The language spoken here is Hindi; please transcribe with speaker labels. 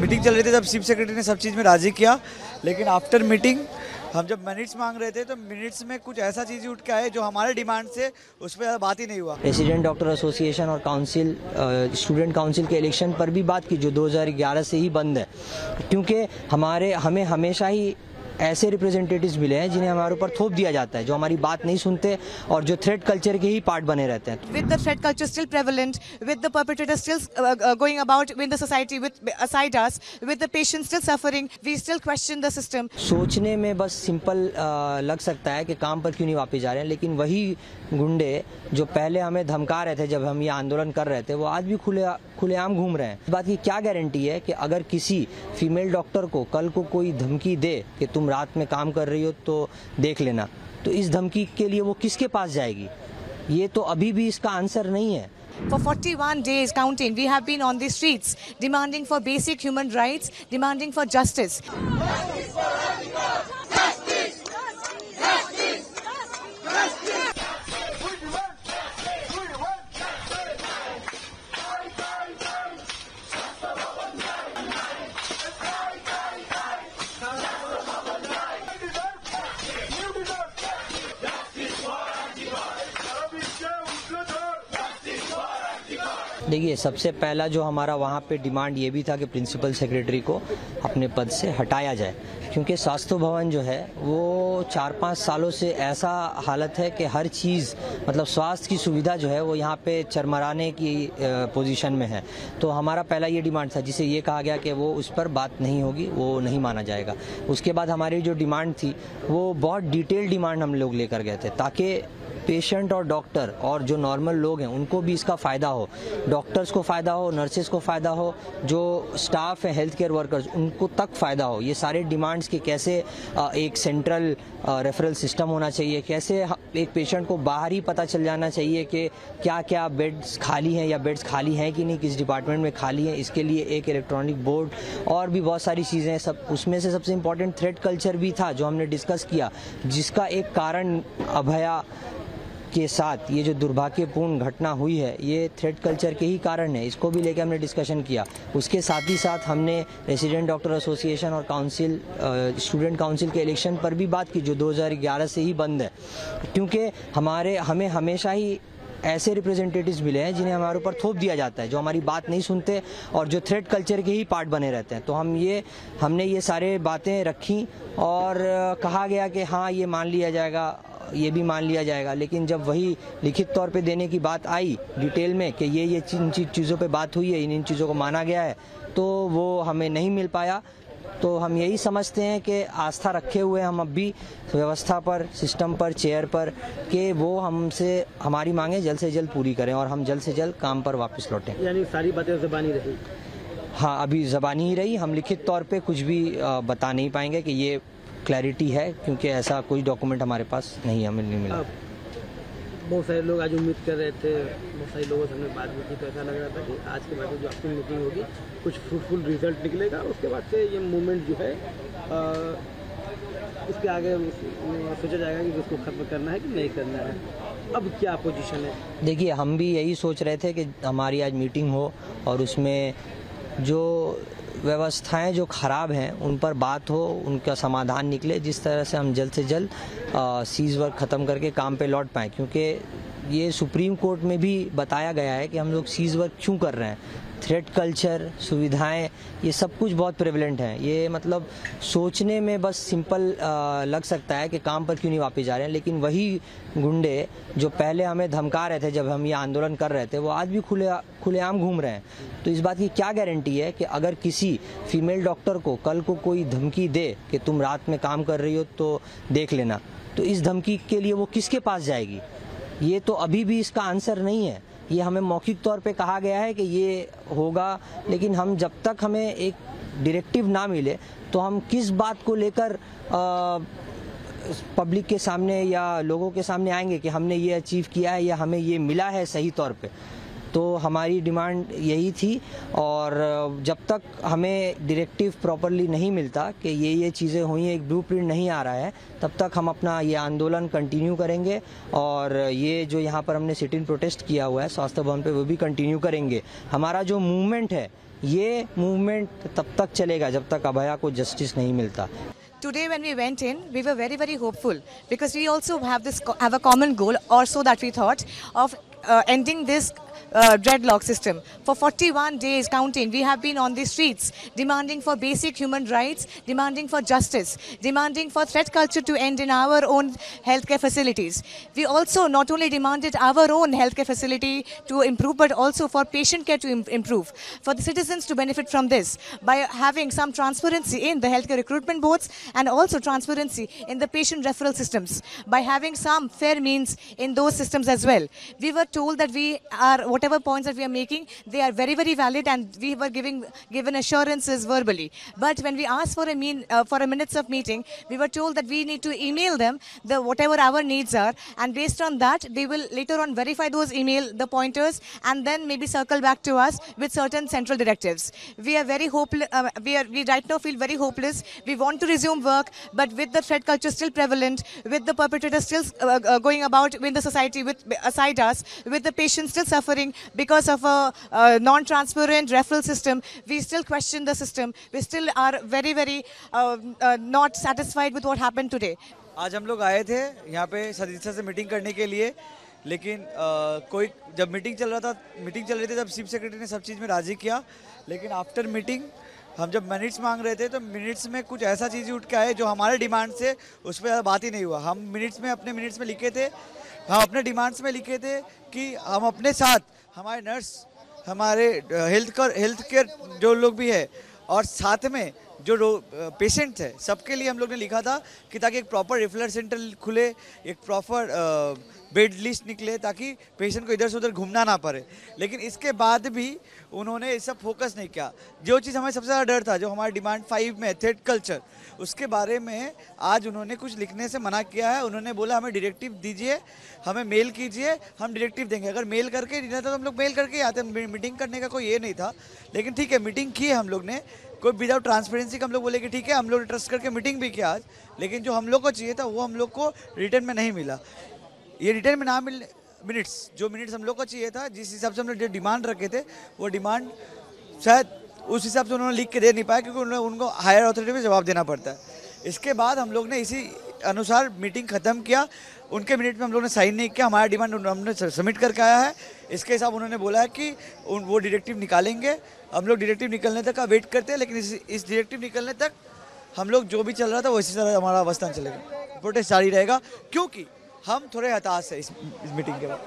Speaker 1: मीटिंग चल रही थी, जब चीफ सेक्रेटरी ने सब चीज़ में राजी किया, लेकिन आफ्टर मीटिंग हम जब मिनट्स मांग रहे थे तो मिनट्स में कुछ ऐसा चीज़ उठ के आए जो हमारे डिमांड से उस पर बात ही नहीं हुआ।
Speaker 2: रेसिडेंट डॉक्टर एसोसिएशन और काउंसिल स्टूडेंट काउंसिल के इलेक्शन पर भी बात की, जो 2011 से ही बंद है, क्योंकि हमें हमेशा ही ऐसे रिप्रेजेंटेटिव्स मिले हैं जिन्हें हमारे ऊपर थोप दिया जाता है, जो हमारी बात नहीं सुनते और जो थ्रेट कल्चर के ही पार्ट बने रहते हैं।
Speaker 3: With the threat culture still prevalent, with the perpetrators still going about in the society with aside us, with the patients still suffering, we still question the system.
Speaker 2: सोचने में बस सिंपल लग सकता है कि काम पर क्यों नहीं वापस जा रहे हैं, लेकिन वही गुंडे जो पहले हमें धमका रहे थे जब हम ये आंदोलन कर रहे थे, वो आज भी खुलेआम घूम रहे हैं। इस बात की क्या गारंटी है कि अगर किसी फीमेल डॉक्टर को कल को कोई धमकी दे कि तुम रात में काम कर रही हो तो देख लेना, तो इस धमकी के लिए वो किसके पास जाएगी? ये तो अभी भी इसका आंसर नहीं है।
Speaker 3: For 41 days counting, we have been on the streets demanding for basic human rights, demanding for justice.
Speaker 2: देखिए, सबसे पहला जो हमारा वहाँ पे डिमांड ये भी था कि प्रिंसिपल सेक्रेटरी को अपने पद से हटाया जाए, क्योंकि स्वास्थ्य भवन जो है वो 4-5 सालों से ऐसा हालत है कि हर चीज़ मतलब स्वास्थ्य की सुविधा जो है वो यहाँ पे चरमराने की पोजीशन में है। तो हमारा पहला ये डिमांड था, जिसे ये कहा गया कि वो उस पर बात नहीं होगी, वो नहीं माना जाएगा। उसके बाद हमारी जो डिमांड थी वो बहुत डिटेल डिमांड हम लोग लेकर गए थे, ताकि पेशेंट और डॉक्टर और जो नॉर्मल लोग हैं उनको भी इसका फ़ायदा हो, डॉक्टर्स को फ़ायदा हो, नर्सेस को फ़ायदा हो, जो स्टाफ है हेल्थ केयर वर्कर्स उनको तक फ़ायदा हो। ये सारे डिमांड्स कि कैसे एक सेंट्रल रेफरल सिस्टम होना चाहिए, कैसे एक पेशेंट को बाहर ही पता चल जाना चाहिए कि क्या क्या बेड्स खाली हैं या बेड्स खाली हैं कि नहीं, किस डिपार्टमेंट में खाली हैं, इसके लिए एक इलेक्ट्रॉनिक बोर्ड और भी बहुत सारी चीज़ें। सब उसमें से सबसे इम्पॉर्टेंट थ्रेट कल्चर भी था जो हमने डिस्कस किया, जिसका एक कारण अभया के साथ ये जो दुर्भाग्यपूर्ण घटना हुई है ये थ्रेट कल्चर के ही कारण है। इसको भी लेकर हमने डिस्कशन किया। उसके साथ ही साथ हमने रेसिडेंट डॉक्टर एसोसिएशन और काउंसिल स्टूडेंट काउंसिल के इलेक्शन पर भी बात की, जो 2011 से ही बंद है, क्योंकि हमें हमेशा ही ऐसे रिप्रेजेंटेटिव्स मिले हैं जिन्हें हमारे ऊपर थोप दिया जाता है, जो हमारी बात नहीं सुनते और जो थ्रेट कल्चर के ही पार्ट बने रहते हैं। तो हमने ये सारे बातें रखी और कहा गया कि हाँ ये मान लिया जाएगा, ये भी मान लिया जाएगा, लेकिन जब वही लिखित तौर पे देने की बात आई डिटेल में कि ये चीज़ों पे बात हुई है, इन चीज़ों को माना गया है, तो वो हमें नहीं मिल पाया। तो हम यही समझते हैं कि आस्था रखे हुए हम अब भी व्यवस्था पर, सिस्टम पर, चेयर पर, कि वो हमसे हमारी मांगे जल्द से जल्द पूरी करें और हम जल्द से जल्द काम पर वापस लौटें।
Speaker 4: यानी सारी बातें ज़बानी रही?
Speaker 2: हाँ, अभी ज़बानी ही रही। हम लिखित तौर पे कुछ भी बता नहीं पाएंगे कि ये क्लैरिटी है, क्योंकि ऐसा कोई डॉक्यूमेंट हमारे पास नहीं, हमें नहीं मिला।
Speaker 4: बहुत सारे लोग आज उम्मीद कर रहे थे, बहुत सारे लोगों से हमने बात भी की, तो ऐसा लग रहा था कि आज के बाद जो आपकी मीटिंग होगी कुछ फ्रूटफुल रिजल्ट निकलेगा, उसके बाद से ये मूवमेंट जो है उसके आगे सोचा जाएगा कि उसको खत्म करना है कि नहीं करना है। अब क्या पोजीशन है? देखिए, हम भी यही सोच रहे थे कि हमारी आज मीटिंग हो और उसमें जो व्यवस्थाएं जो ख़राब हैं उन पर बात हो, उनका समाधान निकले, जिस तरह से हम जल्द से जल्द सीज वर्क ख़त्म करके काम पे लौट पाएँ, क्योंकि ये सुप्रीम कोर्ट में भी बताया गया है कि हम लोग सीज वर्क क्यों कर रहे हैं। थ्रेट कल्चर, सुविधाएं, ये सब कुछ बहुत प्रेवलेंट हैं। ये मतलब सोचने में बस सिंपल लग सकता है कि काम पर क्यों नहीं वापस जा रहे हैं, लेकिन वही गुंडे जो पहले हमें धमका रहे थे जब हम ये आंदोलन कर रहे थे, वो आज भी खुलेआम घूम रहे हैं। तो इस बात की क्या गारंटी है कि अगर किसी फीमेल डॉक्टर को कल को कोई धमकी दे कि तुम रात में काम कर रही हो तो देख लेना, तो इस धमकी के लिए वो किसके पास जाएगी? ये तो अभी भी इसका आंसर नहीं है। ये हमें मौखिक तौर पे कहा गया है कि ये होगा, लेकिन हम जब तक हमें एक डायरेक्टिव ना मिले तो हम किस बात को लेकर पब्लिक के सामने या लोगों के सामने आएंगे कि हमने ये अचीव किया है या हमें ये मिला है सही तौर पे।
Speaker 2: तो हमारी डिमांड यही थी। और जब तक हमें डायरेक्टिव प्रॉपरली नहीं मिलता कि ये चीज़ें हुई, एक ब्लूप्रिंट नहीं आ रहा है, तब तक हम अपना ये आंदोलन कंटिन्यू करेंगे। और ये जो यहाँ पर हमने सिट इन प्रोटेस्ट किया हुआ है स्वास्थ्य भवन पे, वो भी कंटिन्यू करेंगे। हमारा जो मूवमेंट है, ये मूवमेंट तब तक चलेगा जब तक अभया को जस्टिस नहीं मिलता।
Speaker 3: Today when we went in, we were very, very hopeful because we also have a common goal, or so that we thought, of ending this dreadlock system. For 41 days counting, we have been on the streets demanding for basic human rights, demanding for justice, demanding for threat culture to end in our own healthcare facilities. We also not only demanded our own healthcare facility to improve, but also for patient care to improve, for the citizens to benefit from this by having some transparency in the healthcare recruitment boards and also transparency in the patient referral systems, by having some fair means in those systems as well. We were told that whatever points that we are making, they are very, very valid, and we were given assurances verbally. But when we asked for a minutes of meeting, we were told that we need to email them whatever our needs are, and based on that, they will later on verify those the pointers, and then maybe circle back to us with certain central directives. We are very hopeless. We right now feel very hopeless. We want to resume work, but with the threat culture still prevalent, with the perpetrators still going about in the society aside us, with the patients still suffering because of a non-transparent referral system, we still question the system. We still are very, very not satisfied with what happened today.
Speaker 1: आज हम लोग आए थे यहाँ पे सदस्य से मीटिंग करने के लिए, लेकिन कोई जब मीटिंग चल रही थी तब चीफ सेक्रेटरी ने सब चीज़ में राज़ी किया, लेकिन आफ्टर मीटिंग हम जब मिनट्स मांग रहे थे तो मिनट्स में कुछ ऐसा चीज़ उठ के आए जो हमारे डिमांड से उस पर बात ही नहीं हुआ। हम अपने मिनट्स में लिखे थे, हम अपने डिमांड्स में लिखे थे कि हम अपने साथ हमारे नर्स, हमारे हेल्थ केयर जो लोग भी है, और साथ में जो पेशेंट्स है, सबके लिए हम लोग ने लिखा था कि ताकि एक प्रॉपर रेफरल सेंटर खुले, एक प्रॉपर बेड लिस्ट निकले, ताकि पेशेंट को इधर से उधर घूमना ना पड़े। लेकिन इसके बाद भी उन्होंने इस सब फोकस नहीं किया। जो चीज़ हमें सबसे ज़्यादा डर था, जो हमारे डिमांड 5 में थ्रेट कल्चर, उसके बारे में आज उन्होंने कुछ लिखने से मना किया है। उन्होंने बोला हमें डायरेक्टिव दीजिए, हमें मेल कीजिए, हम डायरेक्टिव देंगे। अगर मेल करके नहीं था तो हम लोग मेल करके आते, मीटिंग करने का कोई ये नहीं था। लेकिन ठीक है, मीटिंग की है हम लोग ने, कोई विदाउट ट्रांसपेरेंसी का हम लोग बोले कि ठीक है, हम लोग ट्रस्ट करके मीटिंग भी किया आज, लेकिन जो हम लोग को चाहिए था वो हम लोग को रिटर्न में नहीं मिला। ये रिटर्न में ना मिलने जो मिनट्स हम लोग को चाहिए था, जिस हिसाब से हम लोग जो डिमांड रखे थे, वो डिमांड शायद उस हिसाब से उन्होंने लिख के दे नहीं पाया, क्योंकि उनको हायर अथॉरिटी में जवाब देना पड़ता है। इसके बाद हम लोग ने इसी अनुसार मीटिंग ख़त्म किया। उनके मिनट में हम लोग ने साइन नहीं किया, हमारा डिमांड हमने सबमिट करके आया है। इसके हिसाब उन्होंने बोला है कि वो डायरेक्टिव निकालेंगे। हम लोग डायरेक्टिव निकलने तक का वेट करते हैं, लेकिन इस डायरेक्टिव निकलने तक हम लोग जो भी चल रहा था वो इसी तरह हमारा अवस्था चलेगा, प्रोटेस्ट जारी रहेगा, क्योंकि हम थोड़े हताश है इस मीटिंग के बाद।